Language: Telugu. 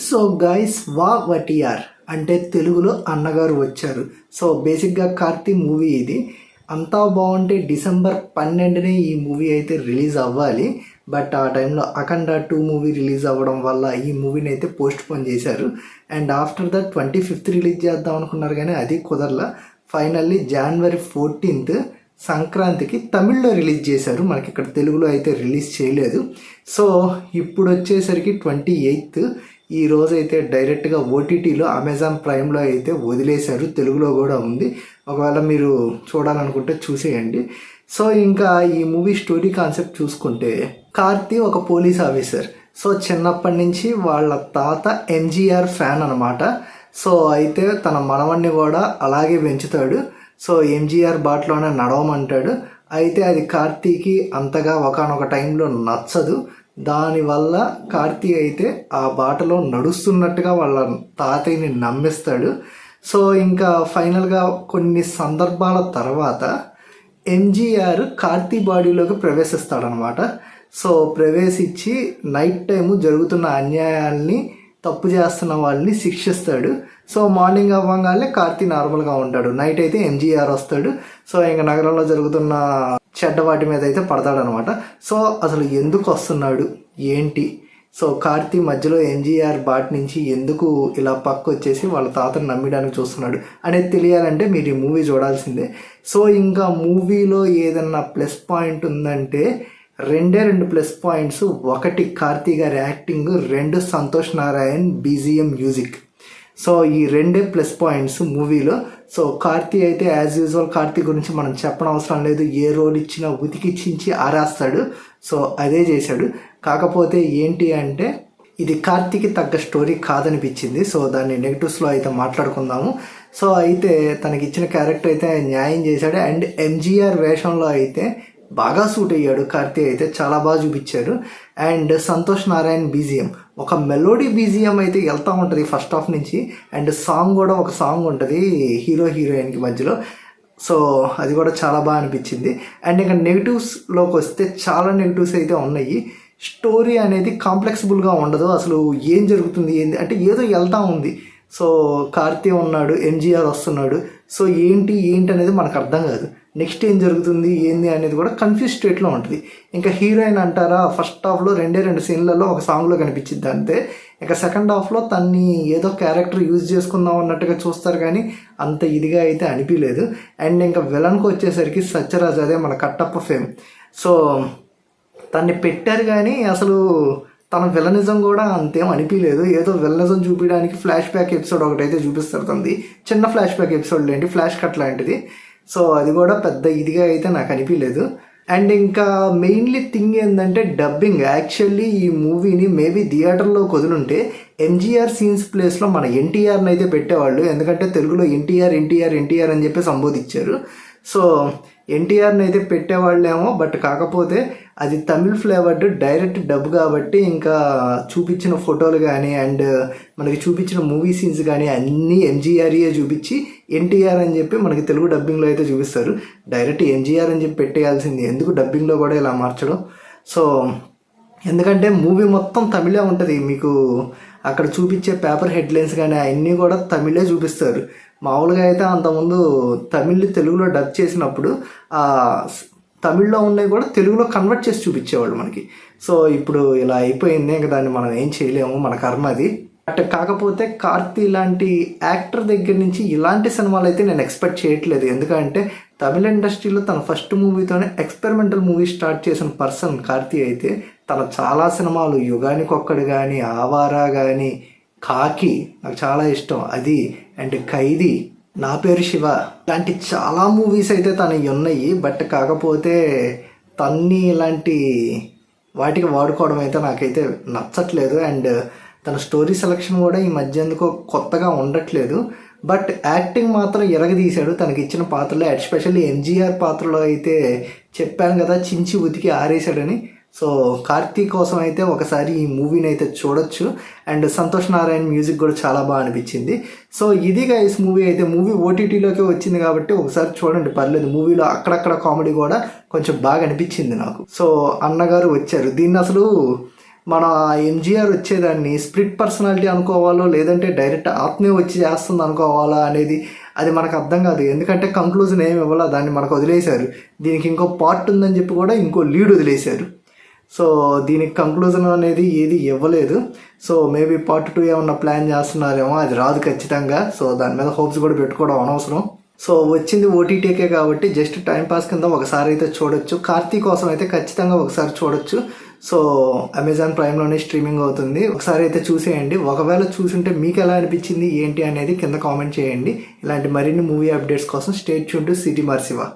సో గైస్ వటిఆర్ అంటే తెలుగులో అన్నగారు వచ్చారు. సో బేసిక్గా కార్తీ మూవీ ఇది. అంతా బాగుంటే డిసెంబర్ 12నే ఈ మూవీ అయితే రిలీజ్ అవ్వాలి. బట్ ఆ టైంలో అఖండ 2 మూవీ రిలీజ్ అవ్వడం వల్ల ఈ మూవీని అయితే పోస్ట్ పోన్ చేశారు. And after that 25th release చేద్దాం అనుకున్నారు కానీ అది కుదరలా. ఫైనల్లీ January 14th సంక్రాంతికి తమిళ్లో రిలీజ్ చేశారు. మనకి ఇక్కడ తెలుగులో అయితే రిలీజ్ చేయలేదు. సో ఇప్పుడు వచ్చేసరికి 28th ఈ రోజు అయితే డైరెక్ట్గా ఓటీటీలో అమెజాన్ ప్రైమ్లో అయితే వదిలేశారు. తెలుగులో కూడా ఉంది, ఒకవేళ మీరు చూడాలనుకుంటే చూసేయండి. సో ఇంకా ఈ మూవీ స్టోరీ కాన్సెప్ట్ చూసుకుంటే కార్తీ ఒక పోలీస్ ఆఫీసర్. సో చిన్నప్పటి నుంచి వాళ్ళ తాత ఎంజీఆర్ ఫ్యాన్ అనమాట. సో అయితే తన మనవణ్ణి కూడా అలాగే పెంచుతాడు. సో ఎంజీఆర్ బాటలోనే నడవమంటాడు. అయితే అది కార్తీకి అంతగా ఒకానొక టైంలో నచ్చదు. దానివల్ల కార్తీ అయితే ఆ బాటలో నడుస్తున్నట్టుగా వాళ్ళ తాతయ్యని నమ్మిస్తాడు. సో ఇంకా ఫైనల్గా కొన్ని సందర్భాల తర్వాత ఎంజీఆర్ కార్తీ బాడీలోకి ప్రవేశిస్తాడనమాట. సో ప్రవేశించి నైట్ టైము జరుగుతున్న అన్యాయాల్ని, తప్పు చేస్తున్న వాళ్ళని శిక్షిస్తాడు. సో మార్నింగ్ అవ్వగానే కార్తీ నార్మల్గా ఉంటాడు. నైట్ అయితే ఎంజీఆర్ వస్తాడు. సో ఇంకా నగరంలో జరుగుతున్న చెడ్డ వాటి మీద అయితే పడతాడనమాట. సో అసలు ఎందుకు వస్తున్నాడు ఏంటి, సో కార్తీ మధ్యలో ఎంజీఆర్ బాట్ నుంచి ఎందుకు ఇలా పక్క వచ్చేసి వాళ్ళ తాతను నమ్మడానికి చూస్తున్నాడు అనేది తెలియాలంటే మీరు ఈ మూవీ చూడాల్సిందే. సో ఇంకా మూవీలో ఏదన్నా ప్లస్ పాయింట్ ఉందంటే రెండు ప్లస్ పాయింట్స్. ఒకటి కార్తీ గారి acting, 2 Santosh Narayan BGM music. So ఈ 2 ప్లస్ పాయింట్స్ మూవీలో. సో కార్తీ అయితే యాజ్ యూజువల్ కార్తీ గురించి మనం చెప్పడం అవసరం లేదు. ఏ రోల్ ఇచ్చినా ఉతికి చించి ఆరేస్తాడు. సో అదే చేశాడు. కాకపోతే ఏంటి అంటే ఇది కార్తీకి తగ్గ స్టోరీ కాదనిపించింది. సో దాన్ని నెగిటివ్స్లో అయితే మాట్లాడుకుందాము. సో అయితే తనకి ఇచ్చిన క్యారెక్టర్ అయితే న్యాయం చేశాడు. అండ్ ఎంజీఆర్ వేషంలో అయితే బాగా సూట్ అయ్యాడు. కార్తీ అయితే చాలా బాగా చూపించారు. అండ్ సంతోష్ నారాయణ్ బీజిఎం, ఒక మెలోడీ బీజిఎం అయితే వెళ్తూ ఉంటుంది ఫస్ట్ హాఫ్ నుంచి. అండ్ సాంగ్ కూడా ఒక సాంగ్ ఉంటుంది హీరో హీరోయిన్కి మధ్యలో. సో అది కూడా చాలా బాగా అనిపించింది. అండ్ ఇంకా నెగిటివ్స్లోకి వస్తే చాలా నెగిటివ్స్ అయితే ఉన్నాయి. స్టోరీ అనేది కాంప్లెక్సిబుల్గా ఉండదు. అసలు ఏం జరుగుతుంది ఏంది అంటే ఏదో వెళ్తూ ఉంది. సో కార్తీ ఉన్నాడు, ఎంజీఆర్ వస్తున్నాడు. సో ఏంటి అనేది మనకు అర్థం కాదు. నెక్స్ట్ ఏం జరుగుతుంది ఏంది అనేది కూడా కన్ఫ్యూజ్ స్టేట్లో ఉంటుంది. ఇంకా హీరోయిన్ అంటారా, ఫస్ట్ హాఫ్లో 2 సీన్లలో ఒక సాంగ్లో కనిపించింది అంతే. ఇంకా సెకండ్ హాఫ్లో తన్ని ఏదో క్యారెక్టర్ యూజ్ చేసుకుందాం అన్నట్టుగా చూస్తారు కానీ అంత ఇదిగా అయితే అనిపించలేదు. అండ్ ఇంకా విలన్కి వచ్చేసరికి సత్యరాజ్, అదే మన కట్టప్ప ఫేమ్. సో తన్ని పెట్టారు కానీ అసలు తన విలనిజం కూడా అంతేం అనిపించలేదు. ఏదో విలనిజం చూపించడానికి ఫ్లాష్ బ్యాక్ ఎపిసోడ్ ఒకటైతే చూపిస్తారు తంది, చిన్న ఫ్లాష్ బ్యాక్ ఎపిసోడ్ ఏంటి ఫ్లాష్ కట్ లాంటిది. సో అది కూడా పెద్ద ఇదిగా అయితే నాకు అనిపించలేదు. అండ్ ఇంకా మెయిన్లీ థింగ్ ఏంటంటే డబ్బింగ్. యాక్చువల్లీ ఈ మూవీని మేబీ థియేటర్లో కుదురుంటే ఎంజీఆర్ సీన్స్ ప్లేస్లో మన ఎన్టీఆర్ని అయితే పెట్టేవాళ్ళు. ఎందుకంటే తెలుగులో ఎన్టీఆర్ అని చెప్పి సంబోధించారు. సో ఎన్టీఆర్ని అయితే పెట్టేవాళ్ళేమో. బట్ కాకపోతే అది తమిళ్ ఫ్లేవర్డ్ డైరెక్ట్ డబ్ కాబట్టి ఇంకా చూపించిన ఫోటోలు కానీ అండ్ మనకి చూపించిన మూవీ సీన్స్ కానీ అన్నీ ఎంజీఆర్ఏ చూపించి ఎన్టీఆర్ అని చెప్పి మనకి తెలుగు డబ్బింగ్లో అయితే చూపిస్తారు. డైరెక్ట్ ఎంజీఆర్ అని చెప్పి పెట్టేయాల్సింది, ఎందుకు డబ్బింగ్లో కూడా ఇలా మార్చడం. సో ఎందుకంటే మూవీ మొత్తం తమిళే ఉంటుంది. మీకు అక్కడ చూపించే పేపర్ హెడ్లైన్స్ కానీ అన్నీ కూడా తమిళే చూపిస్తారు. మామూలుగా అయితే అంతకుముందు తమిళ్ తెలుగులో డబ్ చేసినప్పుడు తమిళ్లో ఉన్నవి కూడా తెలుగులో కన్వర్ట్ చేసి చూపించేవాళ్ళు మనకి. సో ఇప్పుడు ఇలా అయిపోయింది, ఇంకా దాన్ని మనం ఏం చేయలేము, మన కర్మ అది. బట్ కాకపోతే కార్తీ లాంటి యాక్టర్ దగ్గర నుంచి ఇలాంటి సినిమాలు అయితే నేను ఎక్స్పెక్ట్ చేయట్లేదు. ఎందుకంటే తమిళ ఇండస్ట్రీలో తన ఫస్ట్ మూవీతోనే ఎక్స్పెరిమెంటల్ మూవీ స్టార్ట్ చేసిన పర్సన్ కార్తీ అయితే తన చాలా సినిమాలు, యుగానికొక్కడు కానీ, ఆవారా కానీ, కాకి నాకు చాలా ఇష్టం అది, అండ్ ఖైదీ, నా పేరు శివ, ఇలాంటి చాలా మూవీస్ అయితే తనవి ఉన్నాయి. బట్ కాకపోతే తన్ని ఇలాంటి వాటికి వాడుకోవడం అయితే నాకైతే నచ్చట్లేదు. అండ్ తన స్టోరీ సెలెక్షన్ కూడా ఈ మధ్య ఎందుకో కొత్తగా ఉండట్లేదు. బట్ యాక్టింగ్ మాత్రం ఎరగదీశాడు తనకి ఇచ్చిన పాత్రలో. ఎస్పెషల్లీ ఎంజీఆర్ పాత్రలో అయితే చెప్పాను కదా, చించి ఉతికి ఆరేశాడని. సో కార్తీ కోసం అయితే ఒకసారి ఈ మూవీని అయితే చూడొచ్చు. అండ్ సంతోష్ నారాయణ్ మ్యూజిక్ కూడా చాలా బాగా అనిపించింది. సో ఇది గైస్ మూవీ అయితే. మూవీ ఓటీటీలోకి వచ్చింది కాబట్టి ఒకసారి చూడండి, పర్లేదు. మూవీలో అక్కడక్కడ కామెడీ కూడా కొంచెం బాగా అనిపించింది నాకు. సో అన్నగారు వచ్చారు, దీన్ని అసలు మన ఎంజీఆర్ వచ్చేదాన్ని స్ప్లిట్ పర్సనాలిటీ అనుకోవాలో లేదంటే డైరెక్ట్ ఆత్మే వచ్చి చేస్తుంది అనుకోవాలా అనేది అది మనకు అర్థం కాదు. ఎందుకంటే కంక్లూజన్ ఏమి ఇవ్వాలా, దాన్ని మనకు వదిలేశారు. దీనికి ఇంకో పార్ట్ ఉందని చెప్పి కూడా ఇంకో లీడ్ వదిలేశారు. సో దీనికి కంక్లూజన్ అనేది ఏది ఇవ్వలేదు. సో మేబీ పార్ట్ 2 ఏమన్నా ప్లాన్ చేస్తున్నారేమో, అది రాదు ఖచ్చితంగా. సో దాని మీద హోప్స్ కూడా పెట్టుకోవడం అనవసరం. సో వచ్చింది ఓటీటీకే కాబట్టి జస్ట్ టైంపాస్ కింద ఒకసారి అయితే చూడొచ్చు. కార్తీ కోసం అయితే ఖచ్చితంగా ఒకసారి చూడొచ్చు. సో అమెజాన్ ప్రైమ్లోనే స్ట్రీమింగ్ అవుతుంది, ఒకసారి అయితే చూసేయండి. ఒకవేళ చూసుంటే మీకు ఎలా అనిపించింది ఏంటి అనేది కింద కామెంట్ చేయండి. ఇలాంటి మరిన్ని మూవీ అప్డేట్స్ కోసం స్టే ట్యూన్ టు సిటీ మర్సివా.